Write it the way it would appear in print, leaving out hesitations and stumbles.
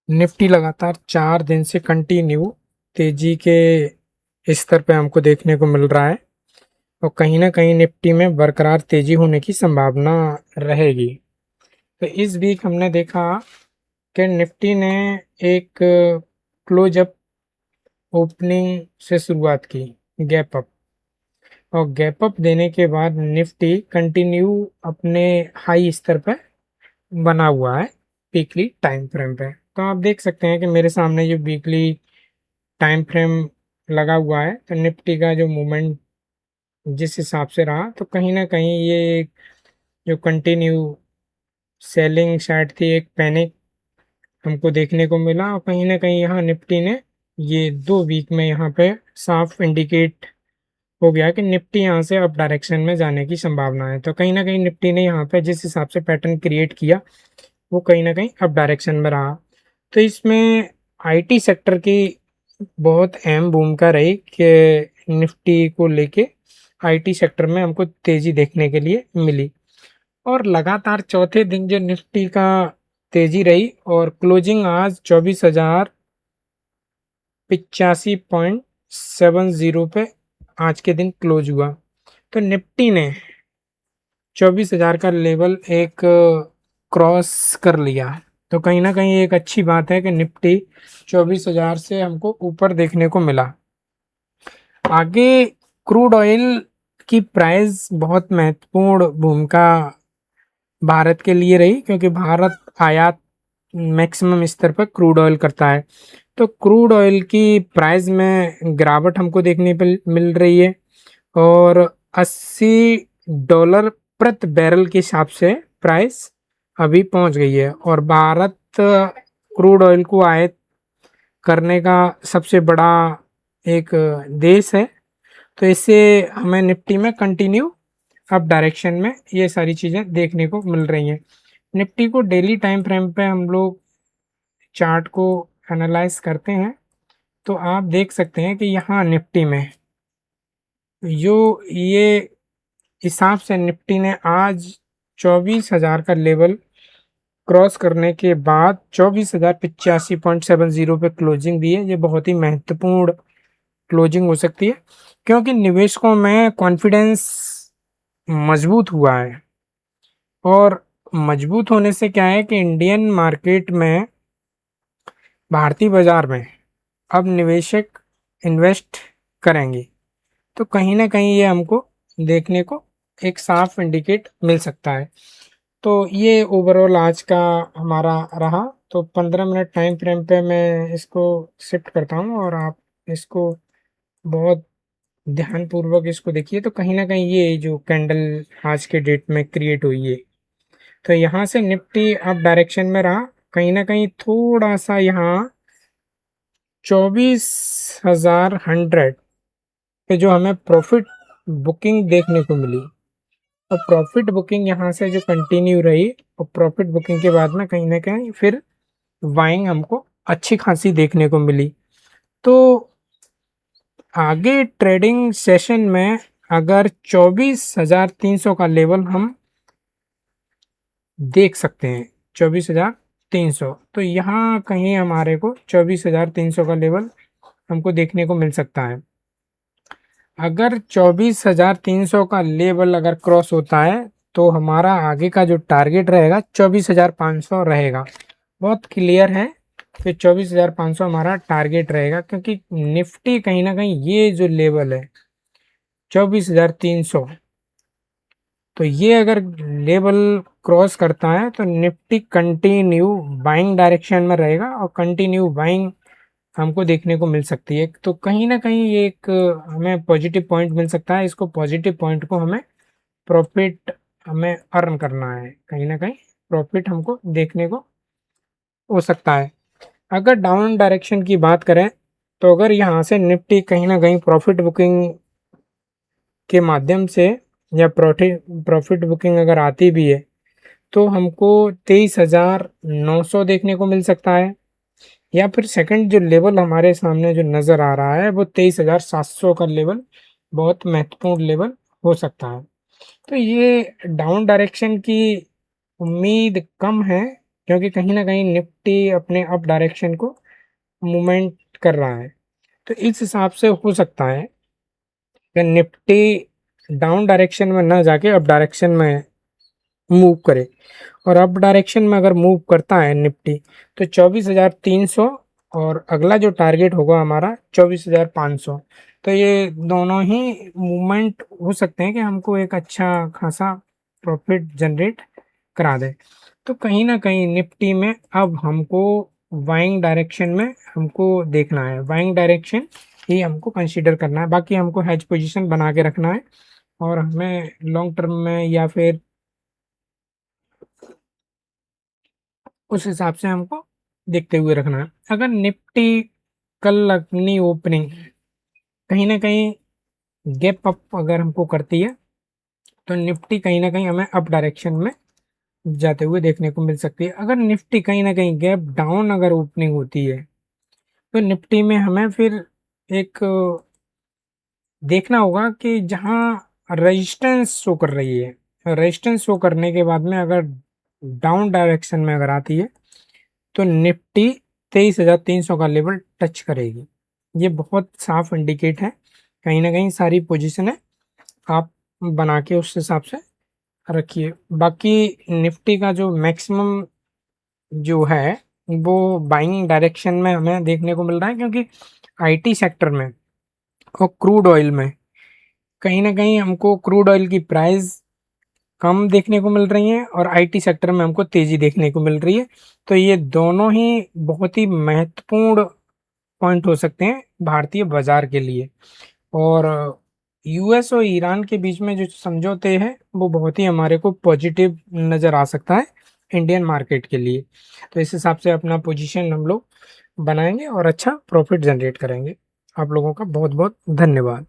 Nifty लगातार 4 दिन से कंटिन्यू तेजी के स्तर पे हमको देखने को मिल रहा है और कहीं ना कहीं निफ्टी में बरकरार तेजी होने की संभावना रहेगी। तो इस वीक हमने देखा कि निफ्टी ने एक क्लोज अप ओपनिंग से शुरुआत की, गैप अप, और गैप अप देने के बाद निफ्टी कंटिन्यू अपने हाई स्तर पर बना हुआ है वीकली टाइम फ्रेम पे। तो आप देख सकते हैं कि मेरे सामने जो वीकली टाइम फ्रेम लगा हुआ है, तो निफ्टी का जो मूवमेंट जिस हिसाब से रहा, तो कहीं ना कहीं ये जो कंटिन्यू सेलिंग साइड थी, एक पैनिक हमको देखने को मिला और कहीं ना कहीं यहाँ निफ्टी ने ये 2 वीक में यहाँ पे साफ इंडिकेट हो गया कि निफ्टी यहाँ से अप डायरेक्शन में जाने की संभावना है। तो कहीं ना कहीं निफ्टी ने यहाँ पे जिस हिसाब से पैटर्न क्रिएट किया वो कहीं ना कहीं अप डायरेक्शन में रहा। तो इसमें आईटी सेक्टर की बहुत अहम भूमिका रही कि निफ्टी को लेके आईटी सेक्टर में हमको तेजी देखने के लिए मिली और लगातार चौथे दिन जो निफ्टी का तेजी रही और क्लोजिंग आज 24,085.70 पे आज के दिन क्लोज हुआ। तो निफ्टी ने 24,000 का लेवल एक क्रॉस कर लिया। तो कहीं ना कहीं एक अच्छी बात है कि निफ्टी 24,000 से हमको ऊपर देखने को मिला। आगे क्रूड ऑयल की प्राइस बहुत महत्वपूर्ण भूमिका भारत के लिए रही, क्योंकि भारत आयात मैक्सिमम स्तर पर क्रूड ऑयल करता है। तो क्रूड ऑयल की प्राइस में गिरावट हमको देखने पर मिल रही है और $80 प्रति बैरल के हिसाब से प्राइस अभी पहुंच गई है और भारत क्रूड ऑयल को आयात करने का सबसे बड़ा एक देश है। तो इससे हमें निफ्टी में कंटिन्यू अप डायरेक्शन में ये सारी चीज़ें देखने को मिल रही हैं। निफ्टी को डेली टाइम फ्रेम पे हम लोग चार्ट को एनालाइज करते हैं तो आप देख सकते हैं कि यहाँ निफ्टी में जो ये हिसाब से निफ्टी ने आज 24,000 का लेवल क्रॉस करने के बाद 24,085.70 पे क्लोजिंग दी है। ये बहुत ही महत्वपूर्ण क्लोजिंग हो सकती है क्योंकि निवेशकों में कॉन्फिडेंस मजबूत हुआ है और मजबूत होने से क्या है कि इंडियन मार्केट में, भारतीय बाजार में अब निवेशक इन्वेस्ट करेंगे। तो कहीं ना कहीं ये हमको देखने को एक साफ इंडिकेट मिल सकता है। तो ये ओवरऑल आज का हमारा रहा। तो 15 मिनट टाइम फ्रेम पे मैं इसको शिफ्ट करता हूँ और आप इसको बहुत ध्यानपूर्वक इसको देखिए। तो कहीं ना कहीं ये जो कैंडल आज के डेट में क्रिएट हुई है, तो यहाँ से निफ्टी अप डायरेक्शन में रहा, कहीं ना कहीं थोड़ा सा यहाँ 24,100 पे जो हमें प्रॉफिट बुकिंग देखने को मिली और प्रॉफिट बुकिंग यहाँ से जो कंटिन्यू रही और प्रॉफिट बुकिंग के बाद में कहीं ना कहीं फिर बाइंग हमको अच्छी खासी देखने को मिली। तो आगे ट्रेडिंग सेशन में अगर 24,300 का लेवल हम देख सकते हैं, 24,300, तो यहाँ कहीं हमारे को 24,300 का लेवल हमको देखने को मिल सकता है। अगर 24,300 का लेवल अगर क्रॉस होता है तो हमारा आगे का जो टारगेट रहेगा 24,500 रहेगा। बहुत क्लियर है कि 24,500 हमारा टारगेट रहेगा क्योंकि निफ्टी कहीं ना कहीं ये जो लेवल है 24,300, तो ये अगर लेवल क्रॉस करता है तो निफ्टी कंटिन्यू बाइंग डायरेक्शन में रहेगा और कंटिन्यू बाइंग हमको देखने को मिल सकती है। तो कहीं ना कहीं ये एक हमें पॉजिटिव पॉइंट मिल सकता है। इसको पॉजिटिव पॉइंट को हमें प्रॉफिट हमें अर्न करना है, कहीं ना कहीं प्रॉफिट हमको देखने को हो सकता है। अगर डाउन डायरेक्शन की बात करें तो अगर यहाँ से निफ्टी कहीं ना कहीं प्रॉफिट बुकिंग के माध्यम से या प्रॉफिट बुकिंग अगर आती भी है तो हमको 23,900 देखने को मिल सकता है, या फिर सेकंड जो लेवल हमारे सामने जो नज़र आ रहा है वो 23,700 का लेवल बहुत महत्वपूर्ण लेवल हो सकता है। तो ये डाउन डायरेक्शन की उम्मीद कम है क्योंकि कहीं ना कहीं निफ्टी अपने अप डायरेक्शन को मूवमेंट कर रहा है। तो इस हिसाब से हो सकता है कि निफ्टी डाउन डायरेक्शन में ना जाके अप डायरेक्शन में मूव करे, और अप डायरेक्शन में अगर मूव करता है निफ्टी तो 24,300, और अगला जो टारगेट होगा हमारा 24,500। तो ये दोनों ही मूवमेंट हो सकते हैं कि हमको एक अच्छा खासा प्रॉफिट जनरेट करा दे। तो कहीं ना कहीं निफ्टी में अब हमको बाइंग डायरेक्शन में हमको देखना है, बाइंग डायरेक्शन ही हमको कंसीडर करना है। बाकी हमको हेज पोजीशन बना के रखना है, और हमें लॉन्ग टर्म में या फिर उस हिसाब से हमको देखते हुए रखना है। अगर निफ्टी कल अपनी ओपनिंग कहीं ना कहीं गैप अप अगर हमको करती है तो निफ्टी कहीं ना कहीं हमें अप डायरेक्शन में जाते हुए देखने को मिल सकती है। अगर निफ्टी कहीं ना कहीं गैप डाउन अगर ओपनिंग होती है तो निफ्टी में हमें फिर एक देखना होगा कि जहां रेजिस्टेंस शो कर रही है, रेजिस्टेंस शो करने के बाद में अगर डाउन डायरेक्शन में अगर आती है तो निफ्टी 23,300 का लेवल टच करेगी। ये बहुत साफ इंडिकेट है। कहीं ना कहीं सारी पोजीशन है आप बना के उस हिसाब से रखिए। बाकी निफ्टी का जो मैक्सिमम जो है वो बाइंग डायरेक्शन में हमें देखने को मिल रहा है, क्योंकि आईटी सेक्टर में और क्रूड ऑयल में कहीं ना कहीं हमको क्रूड ऑयल की प्राइस कम देखने को मिल रही है, और आईटी सेक्टर में हमको तेजी देखने को मिल रही है। तो ये दोनों ही बहुत ही महत्वपूर्ण पॉइंट हो सकते हैं भारतीय बाजार के लिए। और यूएस और ईरान के बीच में जो समझौते हैं वो बहुत ही हमारे को पॉजिटिव नज़र आ सकता है इंडियन मार्केट के लिए। तो इस हिसाब से अपना पोजीशन हम लोग बनाएंगे और अच्छा प्रॉफिट जनरेट करेंगे। आप लोगों का बहुत बहुत धन्यवाद।